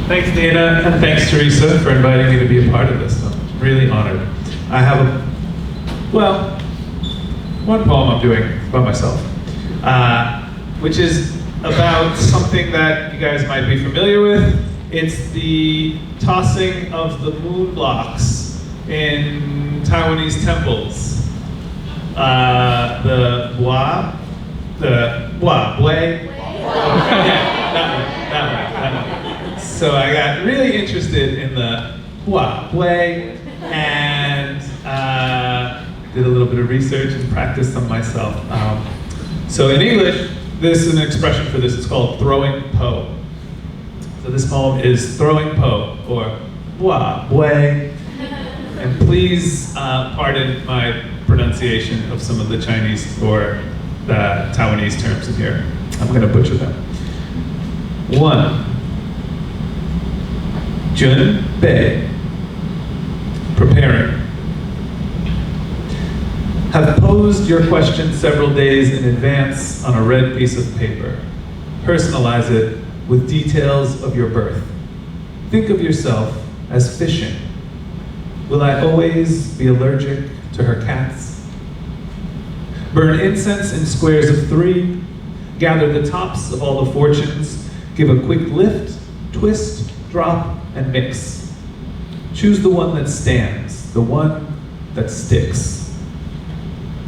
Thanks, Dana, and thanks, Teresa, for inviting me to be a part of this. I'm really honored. I have one poem I'm doing about myself, which is about something that you guys might be familiar with. It's the tossing of the moon blocks in Taiwanese temples. The Bui. Yeah, that one. So I got really interested in the Bui and did a little bit of research and practiced them myself. So in English, this is an expression for this. It's called throwing po. So this poem is throwing po, or Bui. And please pardon my pronunciation of some of the Chinese or the Taiwanese terms in here. I'm going to butcher them. 1. Jun Bei. Preparing. Have posed your question several days in advance on a red piece of paper. Personalize it with details of your birth. Think of yourself as fishing. Will I always be allergic to her cats? Burn incense in squares of 3. Gather the tops of all the fortunes. Give a quick lift, twist, drop, and mix. Choose the one that stands, the one that sticks.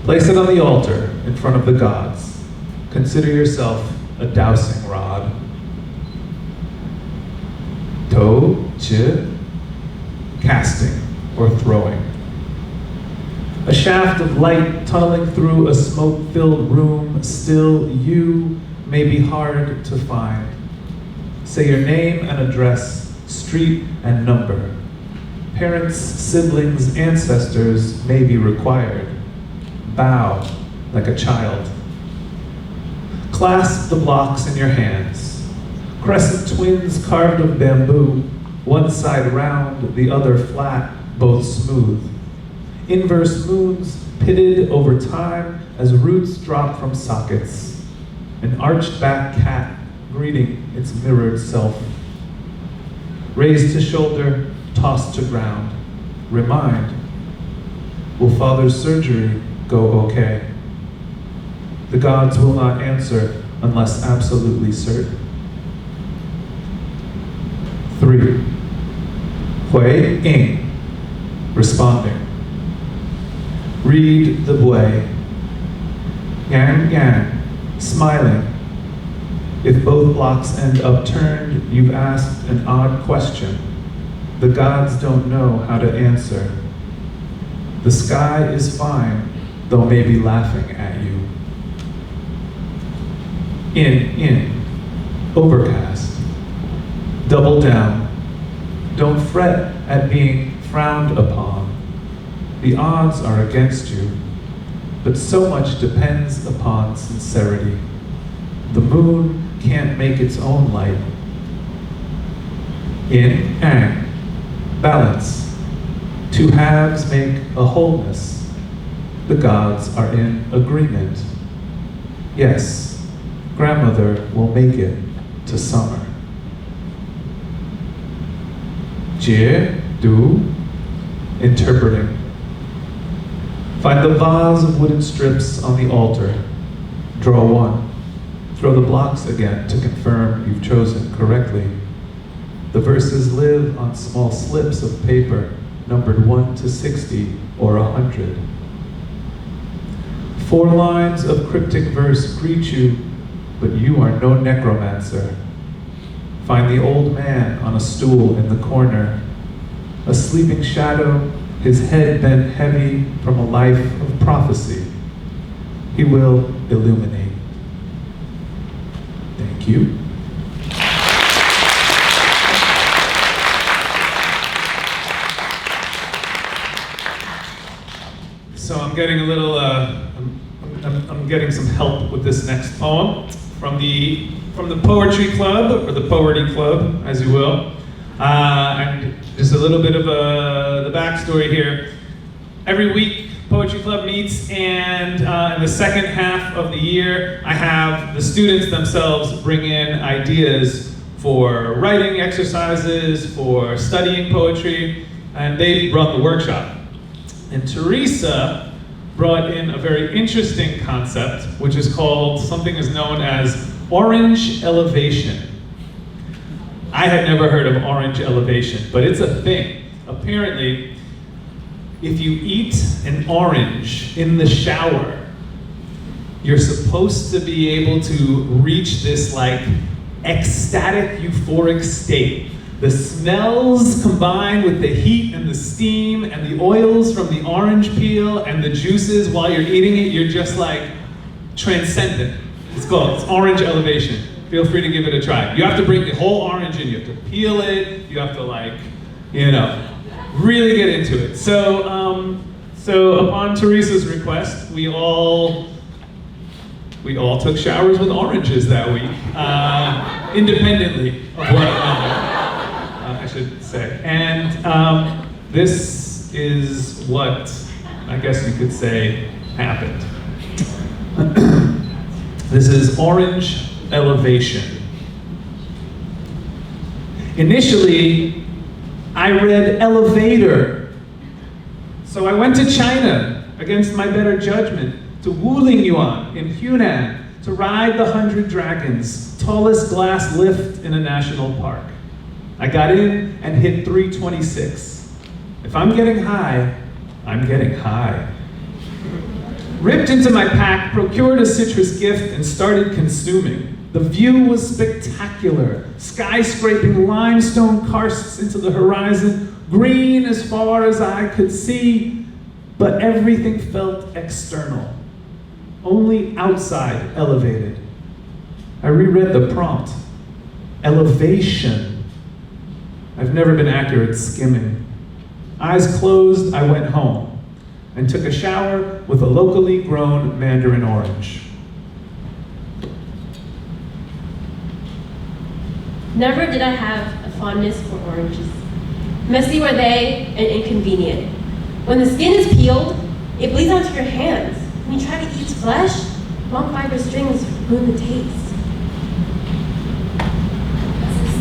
Place it on the altar in front of the gods. Consider yourself a dowsing rod. To, chi, casting or throwing. A shaft of light tunneling through a smoke-filled room, still you may be hard to find. Say your name and address, street and number. Parents, siblings, ancestors may be required. Bow like a child. Clasp the blocks in your hands. Crescent twins carved of bamboo, one side round, the other flat, both smooth. Inverse moons pitted over time as roots drop from sockets. An arched back cat greeting its mirrored self. Raised to shoulder, tossed to ground. Remind, will father's surgery go okay? The gods will not answer unless absolutely certain. 3. Hui Ying, responding. Read the Bui. Yang Yang, smiling. If both blocks end upturned, you've asked an odd question. The gods don't know how to answer. The sky is fine, though maybe laughing at you. In, overcast. Double down. Don't fret at being frowned upon. The odds are against you, but so much depends upon sincerity. The moon can't make its own light. In, ang, balance. 2 halves make a wholeness. The gods are in agreement. Yes, grandmother will make it to summer. Jie, Du, interpreting. Find the vase of wooden strips on the altar. Draw 1. Throw the blocks again to confirm you've chosen correctly. The verses live on small slips of paper numbered 1 to 60 or 100. 4 lines of cryptic verse greet you, but you are no necromancer. Find the old man on a stool in the corner, a sleeping shadow, his head bent heavy from a life of prophecy. He will illuminate. Thank you. So I'm getting a little, I'm getting some help with this next poem from the Poetry Club, or the Poverty Club, as you will. And just a little bit of the backstory here. Every week, Poetry Club meets, and in the second half of the year, I have the students themselves bring in ideas for writing exercises, for studying poetry, and they run the workshop. And Teresa brought in a very interesting concept, which is called, something is known as orange elevation. I had never heard of orange elevation, but it's a thing. Apparently, if you eat an orange in the shower, you're supposed to be able to reach this like ecstatic, euphoric state. The smells combined with the heat and the steam and the oils from the orange peel and the juices while you're eating it, you're just like transcendent. It's orange elevation. Feel free to give it a try. You have to break the whole orange in. You have to peel it. You have to really get into it. So upon Teresa's request, we all took showers with oranges that week, independently of one another, I should say. And this is what I guess you could say happened. This is orange elevation. Initially, I read elevator. So I went to China against my better judgment, to Wulingyuan in Hunan, to ride the 100 Dragons, tallest glass lift in a national park. I got in and hit 326. If I'm getting high, I'm getting high. Ripped into my pack, procured a citrus gift, and started consuming. The view was spectacular. Skyscraping limestone karsts into the horizon, green as far as I could see, but everything felt external. Only outside elevated. I reread the prompt. Elevation. I've never been accurate skimming. Eyes closed, I went home and took a shower with a locally grown mandarin orange. Never did I have a fondness for oranges. Messy were they and inconvenient. When the skin is peeled, it bleeds onto your hands. When you try to eat flesh, long fiber strings ruin the taste.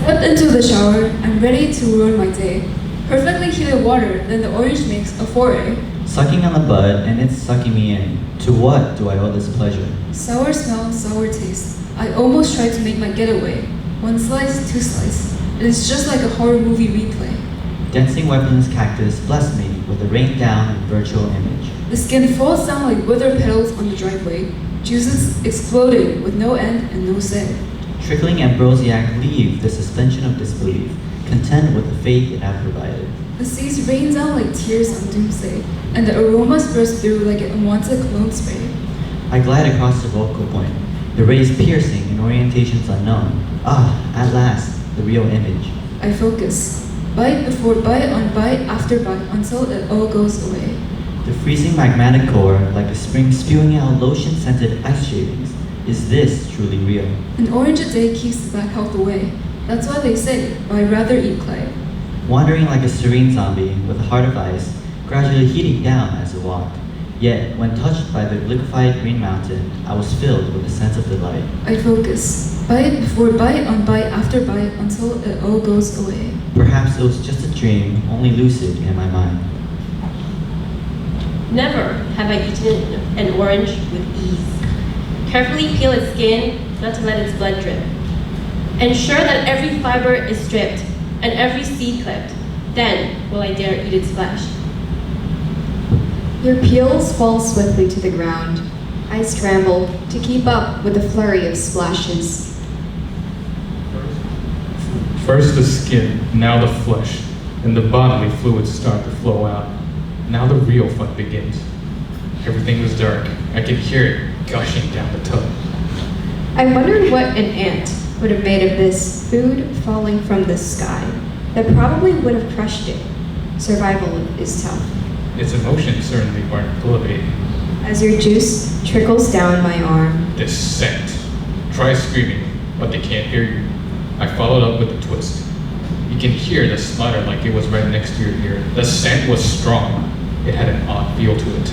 Stepped into the shower, I'm ready to ruin my day. Perfectly heated water, then the orange makes a foray. Sucking on the bud, and it's sucking me in. To what do I owe this pleasure? Sour smell, sour taste. I almost tried to make my getaway. One slice, two slice. It is just like a horror movie replay. Dancing weaponless cactus blessed me with a rain down and virtual image. The skin falls down like withered petals on the driveway. Juices exploded with no end and no say. Trickling ambrosiac leave the suspension of disbelief, content with the faith it had provided. The seas rain down like tears on doomsday, and the aromas burst through like an unwanted cologne spray. I glide across the vocal point, the rays piercing in orientations unknown. Ah, at last, the real image. I focus. Bite before bite on bite after bite until it all goes away. The freezing magmatic core, like a spring spewing out lotion-scented ice shavings. Is this truly real? An orange a day keeps the bad health away. That's why they say, but I'd rather eat clay. Wandering like a serene zombie with a heart of ice, gradually heating down as it walked. Yet, when touched by the liquefied green mountain, I was filled with a sense of delight. I focus. Bite before bite on bite after bite until it all goes away. Perhaps it was just a dream, only lucid in my mind. Never have I eaten an orange with ease. Carefully peel its skin, not to let its blood drip. Ensure that every fiber is stripped and every seed clipped. Then will I dare eat its flesh. Your peels fall swiftly to the ground. I scramble to keep up with the flurry of splashes. First the skin, now the flesh, and the bodily fluids start to flow out. Now the real fun begins. Everything was dark. I could hear it gushing down the tub. I wondered what an ant would have made of this food falling from the sky that probably would have crushed it. Survival is tough. Its emotions certainly weren't elevating. As your juice trickles down my arm, This scent. Try screaming, but they can't hear you. I followed up with a twist. You can hear the slaughter like it was right next to your ear. The scent was strong. It had an odd feel to it.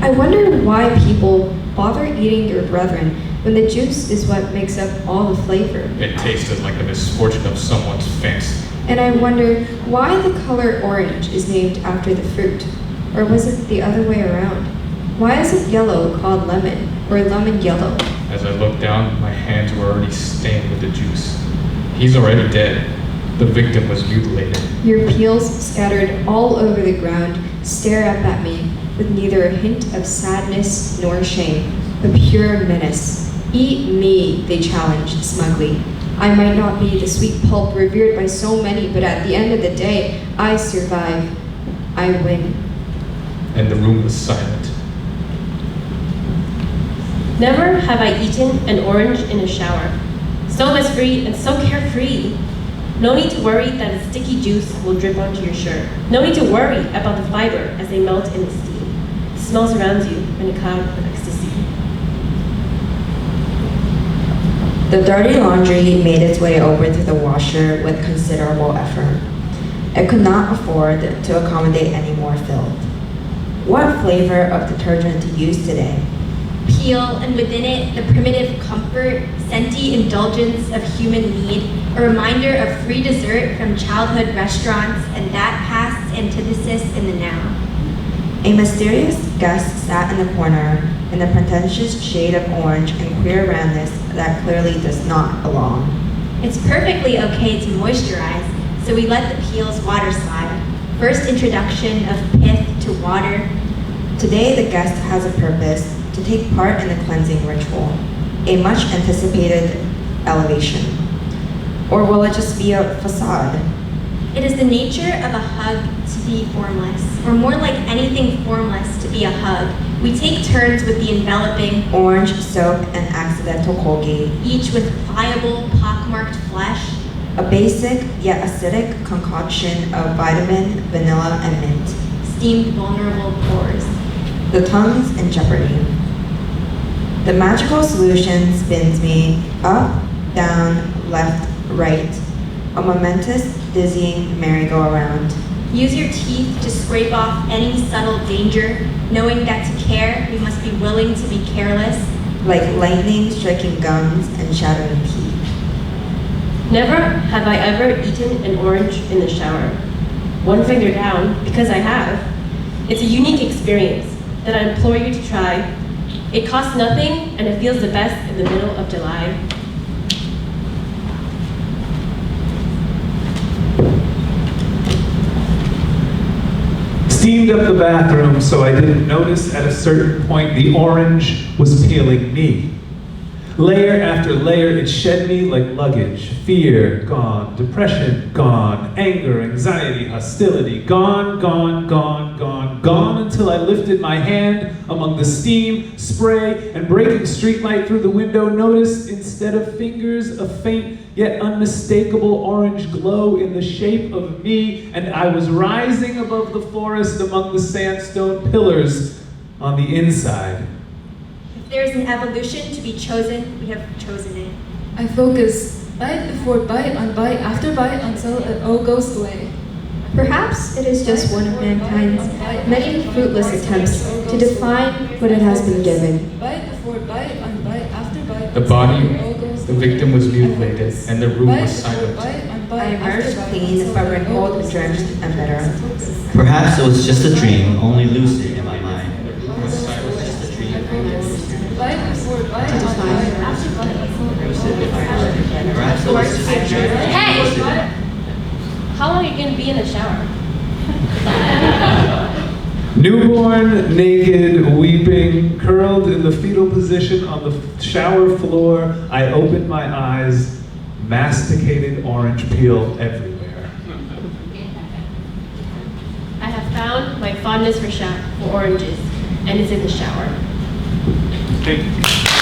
I wondered why people bother eating your brethren when the juice is what makes up all the flavor? It tasted like the misfortune of someone's fence. And I wonder why the color orange is named after the fruit. Or was it the other way around? Why is it yellow called lemon, or lemon yellow? As I looked down, my hands were already stained with the juice. He's already dead. The victim was mutilated. Your peels, scattered all over the ground, stare up at me with neither a hint of sadness nor shame, but pure menace. Eat me, they challenged smugly. I might not be the sweet pulp revered by so many, but at the end of the day, I survive. I win. And the room was silent. Never have I eaten an orange in a shower. So free and so carefree. No need to worry that a sticky juice will drip onto your shirt. No need to worry about the fiber as they melt in the steam. It smell surrounds you in a cloud of ecstasy. The dirty laundry made its way over to the washer with considerable effort. It could not afford to accommodate any more filth. What flavor of detergent to use today? Peel, and within it, the primitive comfort, scenty indulgence of human need, a reminder of free dessert from childhood restaurants and that past's antithesis in the now. A mysterious guest sat in the corner in the pretentious shade of orange and queer roundness that clearly does not belong. It's perfectly okay to moisturize, so we let the peels water slide. First introduction of pith to water. Today the guest has a purpose, to take part in the cleansing ritual, a much anticipated elevation. Or will it just be a facade? It is the nature of a hug to be formless, or more like anything formless to be a hug. We take turns with the enveloping, Orange, soap, and accidental Colgate. each with pliable, pockmarked flesh. A basic yet acidic concoction of vitamin, vanilla, and mint. Steamed vulnerable pores. The tongue's in jeopardy. The magical solution spins me up, down, left, right. A momentous, dizzying merry-go-round. Use your teeth to scrape off any subtle danger, knowing that to care, we must be willing to be careless. Like lightning striking gums and shattering teeth. Never have I ever eaten an orange in the shower. One finger down, because I have. It's a unique experience that I implore you to try. It costs nothing, and it feels the best in the middle of July. Steamed up the bathroom so I didn't notice at a certain point the orange was peeling me. Layer after layer, it shed me like luggage. Fear, gone. Depression, gone. Anger, anxiety, hostility, gone, gone, gone, gone, gone until I lifted my hand among the steam, spray, and breaking streetlight through the window, noticed instead of fingers a faint yet unmistakable orange glow in the shape of me, and I was rising above the forest among the sandstone pillars on the inside. If there is an evolution to be chosen, we have chosen it. I focus, bite before bite on bite after bite until it all goes away. Perhaps it is just one of mankind's many fruitless attempts to define what it has been given. Bite before bite on bite after bite. The body, the victim was mutilated, and the room was silent. I emerged clean, but wrinkled, drenched, and bitter. Perhaps it was just a dream, only lucid in my mind. Bite before bite on bite after bite. Perhaps it was just a dream. Hey! How long are you going to be in the shower? Newborn, naked, weeping, curled in the fetal position on the shower floor, I opened my eyes, masticated orange peel everywhere. I have found my fondness for oranges, and it's in the shower. Thank you.